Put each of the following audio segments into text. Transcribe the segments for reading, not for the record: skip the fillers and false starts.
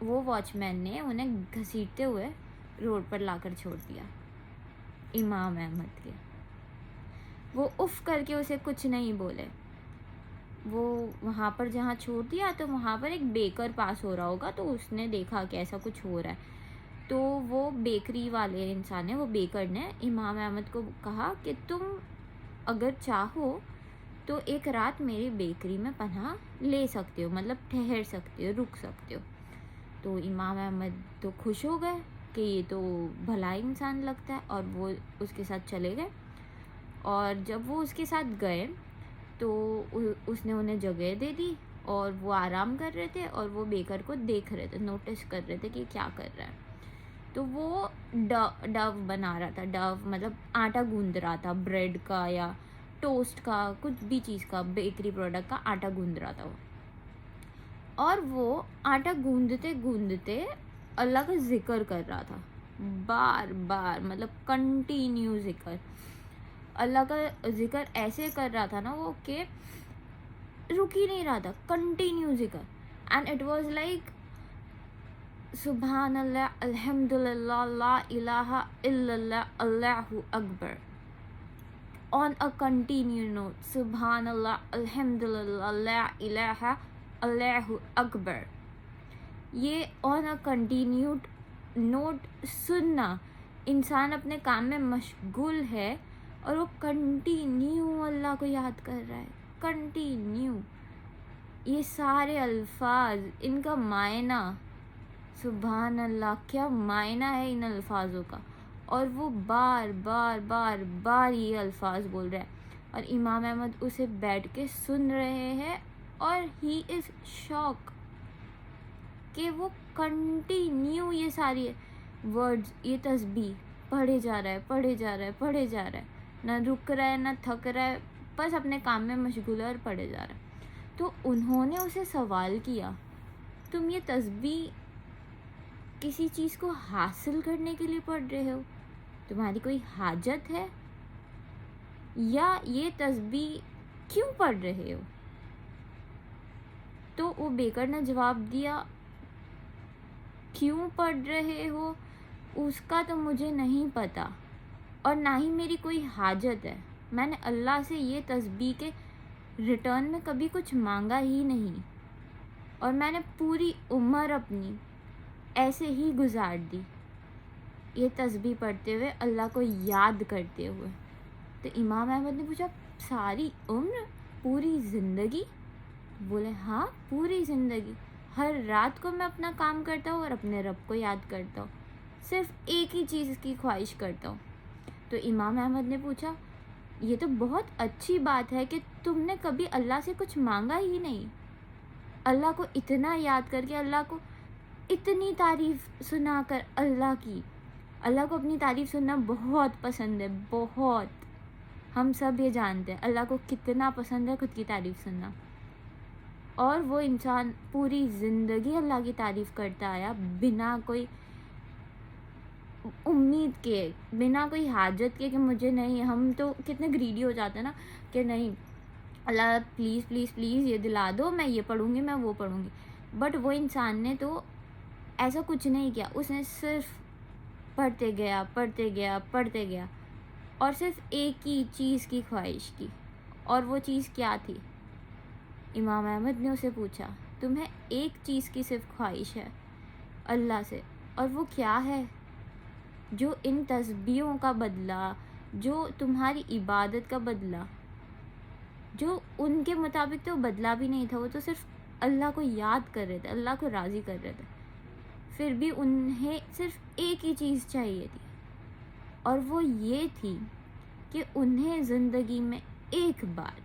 وہ واچ مین نے انہیں گھسیٹتے ہوئے روڈ پر لا کر چھوڑ دیا امام احمد کے. وہ اف کر کے اسے کچھ نہیں بولے. وہ وہاں پر جہاں چھوڑ دیا تو وہاں پر ایک بیکر پاس ہو رہا ہوگا, تو اس نے دیکھا کہ ایسا کچھ ہو رہا ہے. تو وہ بیکری والے انسان نے, وہ بیکر نے امام احمد کو کہا کہ تم اگر چاہو تو ایک رات میری بیکری میں پناہ لے سکتے ہو, مطلب ٹھہر سکتے ہو, رک سکتے ہو. تو امام احمد تو خوش ہو گئے کہ یہ تو بھلا انسان لگتا ہے, اور وہ اس کے ساتھ چلے گئے. اور جب وہ اس کے ساتھ گئے تو اس نے انہیں جگہ دے دی, اور وہ آرام کر رہے تھے, اور وہ بیکر کو دیکھ رہے تھے, نوٹس کر رہے تھے کہ کیا کر رہا ہے. تو وہ ڈو بنا رہا تھا. ڈو مطلب آٹا گوندھ رہا تھا, بریڈ کا یا ٹوسٹ کا, کچھ بھی چیز کا, بیکری پروڈکٹ کا آٹا گوندھ رہا تھا وہ. اور وہ آٹا گوندھتے گوندھتے اللہ کا ذکر کر رہا تھا, بار بار, مطلب کنٹینیو ذکر. اللہ کا ذکر ایسے کر رہا تھا نا وہ کہ رک ہی نہیں رہا تھا, کنٹینیو ذکر. اینڈ اٹ واز لائک سبحان اللہ, الحمد للہ, لا الہ الا اللہ, اللہ اکبر, on a continued note. سبحان اللہ, الحمد للہ, لا الہ, اللہ اکبر. یہ on a continued note سننا, انسان اپنے کام میں مشغول ہے اور وہ کنٹینیو اللہ کو یاد کر رہا ہے, کنٹینیو. یہ سارے الفاظ, ان کا معنی, سبحان اللہ, کیا معنی ہے ان الفاظوں کا. اور وہ بار بار بار بار یہ الفاظ بول رہے ہیں, اور امام احمد اسے بیٹھ کے سن رہے ہیں, اور ہی از شاک کہ وہ کنٹینیو یہ ساری ورڈز, یہ تسبیح پڑھے جا رہا ہے, پڑھے جا رہا ہے, پڑھے جا رہا ہے, نہ رک رہا ہے, نہ تھک رہا ہے, بس اپنے کام میں مشغول ہے اور پڑھے جا رہا ہے. تو انہوں نے اسے سوال کیا, تم یہ تسبیح کسی چیز کو حاصل کرنے کے لیے پڑھ رہے ہو, تمہاری کوئی حاجت ہے, یا یہ تسبیح کیوں پڑھ رہے ہو؟ تو وہ بیکر نے جواب دیا, کیوں پڑھ رہے ہو اس کا تو مجھے نہیں پتہ, اور نہ ہی میری کوئی حاجت ہے. میں نے اللہ سے یہ تسبیح کے ریٹرن میں کبھی کچھ مانگا ہی نہیں, اور میں نے پوری عمر اپنی ایسے ہی گزار دی یہ تسبیح پڑھتے ہوئے, اللہ کو یاد کرتے ہوئے. تو امام احمد نے پوچھا, ساری عمر, پوری زندگی؟ بولے ہاں, پوری زندگی. ہر رات کو میں اپنا کام کرتا ہوں اور اپنے رب کو یاد کرتا ہوں, صرف ایک ہی چیز کی خواہش کرتا ہوں. تو امام احمد نے پوچھا, یہ تو بہت اچھی بات ہے کہ تم نے کبھی اللہ سے کچھ مانگا ہی نہیں, اللہ کو اتنا یاد کر کے, اللہ کو اتنی تعریف سنا کر اللہ کی. اللہ کو اپنی تعریف سننا بہت پسند ہے, بہت. ہم سب یہ جانتے ہیں اللہ کو کتنا پسند ہے خود کی تعریف سننا. اور وہ انسان پوری زندگی اللہ کی تعریف کرتا آیا, بنا کوئی امید کے, بنا کوئی حاجت کے کہ مجھے نہیں. ہم تو کتنے گریڈی ہو جاتے ہیں نا کہ نہیں اللہ پلیز پلیز پلیز یہ دلا دو, میں یہ پڑھوں گی, میں وہ پڑھوں گی. بٹ وہ انسان نے تو ایسا کچھ نہیں کیا, اس نے صرف پڑھتے گیا, پڑھتے گیا, پڑھتے گیا, اور صرف ایک ہی چیز کی خواہش کی. اور وہ چیز کیا تھی؟ امام احمد نے اسے پوچھا, تمہیں ایک چیز کی صرف خواہش ہے اللہ سے, اور وہ کیا ہے؟ جو ان تسبیحوں کا بدلہ, جو تمہاری عبادت کا بدلہ, جو ان کے مطابق تو بدلہ بھی نہیں تھا, وہ تو صرف اللہ کو یاد کر رہے تھے, اللہ کو راضی کر رہے تھے, پھر بھی انہیں صرف ایک ہی چیز چاہیے تھی, اور وہ یہ تھی کہ انہیں زندگی میں ایک بار,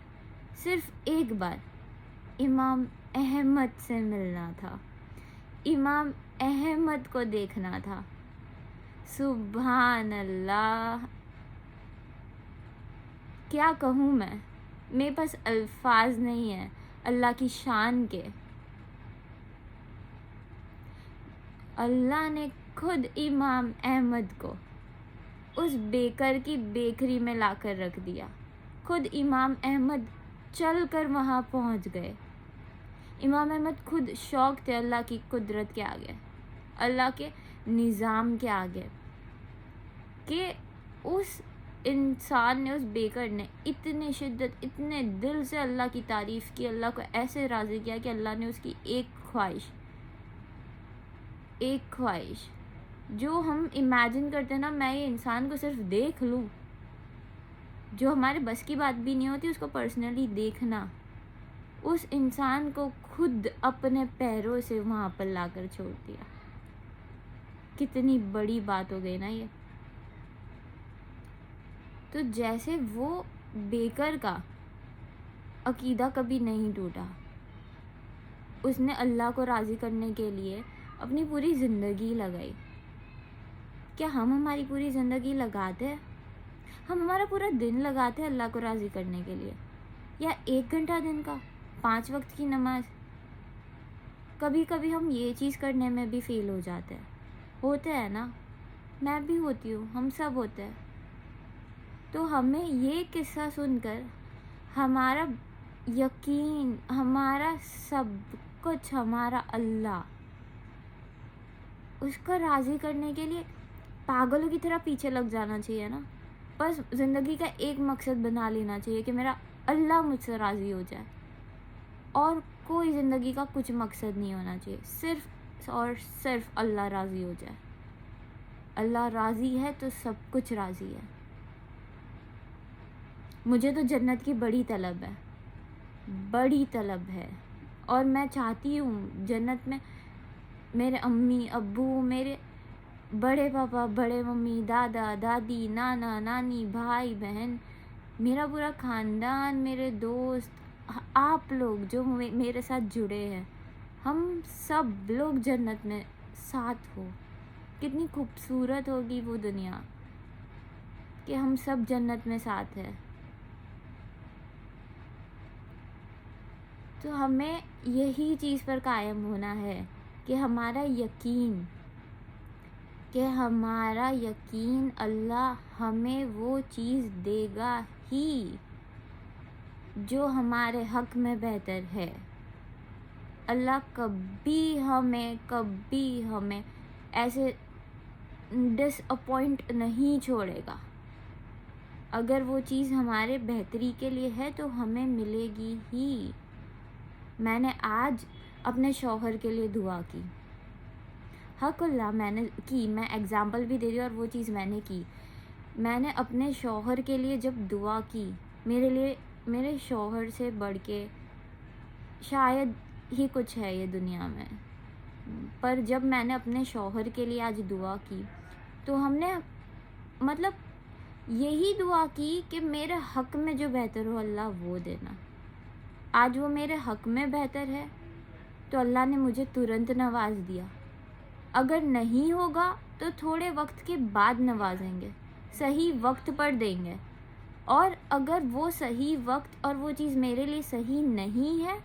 صرف ایک بار امام احمد سے ملنا تھا, امام احمد کو دیکھنا تھا. سبحان اللہ, کیا کہوں میں, میرے پاس الفاظ نہیں ہیں اللہ کی شان کے. اللہ نے خود امام احمد کو اس بیکر کی بیکری میں لا کر رکھ دیا, خود امام احمد چل کر وہاں پہنچ گئے. امام احمد خود شوق تھے اللہ کی قدرت کے آگے، اللہ کے نظام کے آگے، کہ اس انسان نے، اس بیکر نے اتنے شدت، اتنے دل سے اللہ کی تعریف کی، اللہ کو ایسے راضی کیا کہ اللہ نے اس کی ایک خواہش جو ہم امیجن کرتے ہیں نا، میں یہ انسان کو صرف دیکھ لوں، جو ہمارے بس کی بات بھی نہیں ہوتی اس کو پرسنلی دیکھنا، اس انسان کو خود اپنے پیروں سے وہاں پر لا کر چھوڑ دیا. کتنی بڑی بات ہو گئی نا یہ. تو جیسے وہ بیکر کا عقیدہ کبھی نہیں ٹوٹا، اس نے اللہ کو راضی کرنے کے لیے اپنی پوری زندگی لگائی. کیا ہم ہماری پوری زندگی لگاتے ہیں؟ ہم ہمارا پورا دن لگاتے ہیں اللہ کو راضی کرنے کے لیے، یا 1 گھنٹہ دن کا 5 وقت کی نماز؟ کبھی کبھی ہم یہ چیز کرنے میں بھی فیل ہو جاتے ہیں، ہوتے ہیں نا، میں بھی ہوتی ہوں، ہم سب ہوتے ہیں. تو ہمیں یہ قصہ سن کر ہمارا یقین، ہمارا سب کچھ، ہمارا اللہ، اس کو راضی کرنے کے لیے پاگلوں کی طرح پیچھے لگ جانا چاہیے نا. بس زندگی کا ایک مقصد بنا لینا چاہیے کہ میرا اللہ مجھ سے راضی ہو جائے، اور کوئی زندگی کا کچھ مقصد نہیں ہونا چاہیے، صرف اور صرف اللہ راضی ہو جائے. اللہ راضی ہے تو سب کچھ راضی ہے. مجھے تو جنت کی بڑی طلب ہے، اور میں چاہتی ہوں جنت میں میرے امی ابو، میرے بڑے پاپا، بڑے ممی، دادا دادی، نانا نانی، بھائی بہن، میرا پورا خاندان، میرے دوست، آپ لوگ جو میرے ساتھ جڑے ہیں، ہم سب لوگ جنت میں ساتھ ہو. کتنی خوبصورت ہوگی وہ دنیا کہ ہم سب جنت میں ساتھ ہیں. تو ہمیں یہی چیز پر قائم ہونا ہے کہ ہمارا یقین اللہ ہمیں وہ چیز دے گا ہی جو ہمارے حق میں بہتر ہے. اللہ کبھی ہمیں ایسے ڈس اپوائنٹ نہیں چھوڑے گا. اگر وہ چیز ہمارے بہتری کے لیے ہے تو ہمیں ملے گی ہی. میں نے آج اپنے شوہر کے لیے دعا کی، حق اللہ میں نے کی، میں ایگزامپل بھی دے رہی ہوں، اور وہ چیز میں نے کی. میں نے اپنے شوہر کے لیے جب دعا کی، میرے لیے میرے شوہر سے بڑھ کے شاید ہی کچھ ہے یہ دنیا میں، پر جب میں نے اپنے شوہر کے لیے آج دعا کی تو ہم نے یہی دعا کی کہ میرے حق میں جو بہتر ہو اللہ وہ دینا. آج وہ میرے حق میں بہتر ہے تو اللہ نے مجھے ترنت نواز دیا. اگر نہیں ہوگا تو تھوڑے وقت کے بعد نوازیں گے، صحیح وقت پر دیں گے. اور اگر وہ صحیح وقت اور وہ چیز میرے لیے صحیح نہیں ہے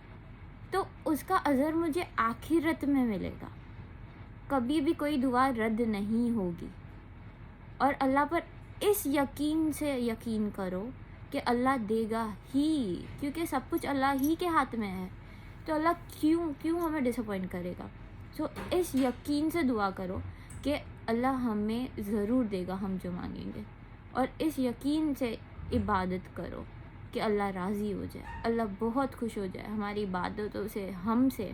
تو اس کا اجر مجھے آخرت میں ملے گا. کبھی بھی کوئی دعا رد نہیں ہوگی. اور اللہ پر اس یقین سے یقین کرو کہ اللہ دے گا ہی، کیونکہ سب کچھ اللہ ہی کے ہاتھ میں ہے. تو اللہ کیوں ہمیں ڈس اپوائنٹ کرے گا. سو اس یقین سے دعا کرو کہ اللہ ہمیں ضرور دے گا ہم جو مانگیں گے، اور اس یقین سے عبادت کرو کہ اللہ راضی ہو جائے، اللہ بہت خوش ہو جائے ہماری عبادتوں سے، ہم سے.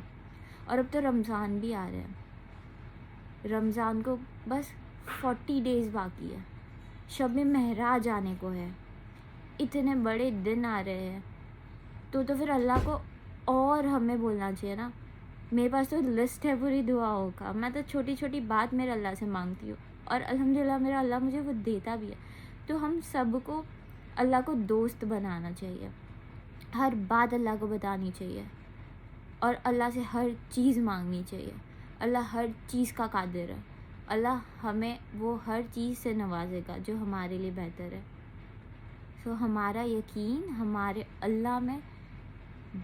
اور اب تو رمضان بھی آ رہے ہیں، رمضان کو بس 40 ڈیز باقی ہے، شب معراج آنے کو ہے، اتنے بڑے دن آ رہے ہیں. تو پھر اللہ کو اور ہمیں بولنا چاہیے نا. میرے پاس تو لسٹ ہے پوری دعاؤں کا، میں تو چھوٹی چھوٹی بات میرے اللہ سے مانگتی ہوں، اور الحمدللہ میرا اللہ مجھے وہ دیتا بھی ہے. تو ہم سب کو اللہ کو دوست بنانا چاہیے، ہر بات اللہ کو بتانی چاہیے، اور اللہ سے ہر چیز مانگنی چاہیے. اللہ ہر چیز کا قادر ہے، اللہ ہمیں وہ ہر چیز سے نوازے گا جو ہمارے لیے بہتر ہے. سو ہمارا یقین ہمارے اللہ میں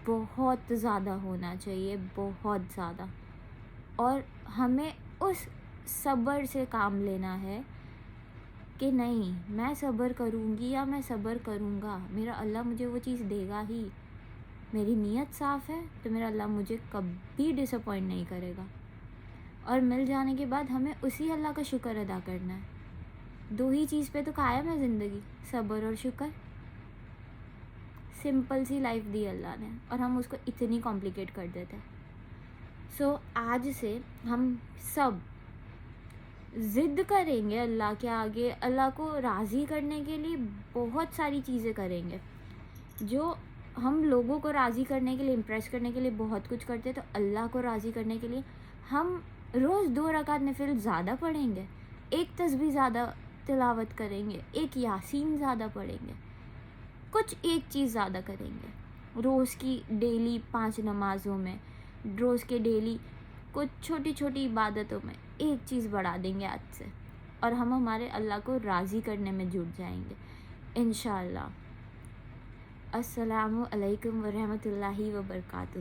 بہت زیادہ ہونا چاہیے، بہت زیادہ. اور ہمیں اس صبر سے کام لینا ہے کہ نہیں، میں صبر کروں گی یا میں صبر کروں گا، میرا اللہ مجھے وہ چیز دے گا ہی. میری نیت صاف ہے تو میرا اللہ مجھے کبھی ڈس اپوائنٹ نہیں کرے گا. اور مل جانے کے بعد ہمیں اسی اللہ کا شکر ادا کرنا ہے. 2 ہی چیز پہ تو قائم ہے زندگی، صبر اور شکر. سمپل سی لائف دی اللہ نے اور ہم اس کو اتنی کمپلیکیٹ کر دیتے ہیں. سو آج سے ہم سب ضد کریں گے اللہ کے آگے، اللہ کو راضی کرنے کے لیے بہت ساری چیزیں کریں گے. جو ہم لوگوں کو راضی کرنے کے لیے، امپریس کرنے کے لیے بہت کچھ کرتے تو اللہ کو راضی کرنے کے لیے ہم روز 2 رکعت نفل زیادہ پڑھیں گے، 1 تسبیح زیادہ تلاوت کریں گے، 1 یاسین زیادہ پڑھیں گے، کچھ ایک چیز زیادہ کریں گے. روز کی ڈیلی 5 نمازوں میں، روز کے ڈیلی کچھ چھوٹی چھوٹی عبادتوں میں ایک چیز بڑھا دیں گے آج سے، اور ہم ہمارے اللہ کو راضی کرنے میں جٹ جائیں گے انشاءاللہ. السلام علیکم ورحمۃ اللہ وبرکاتہ.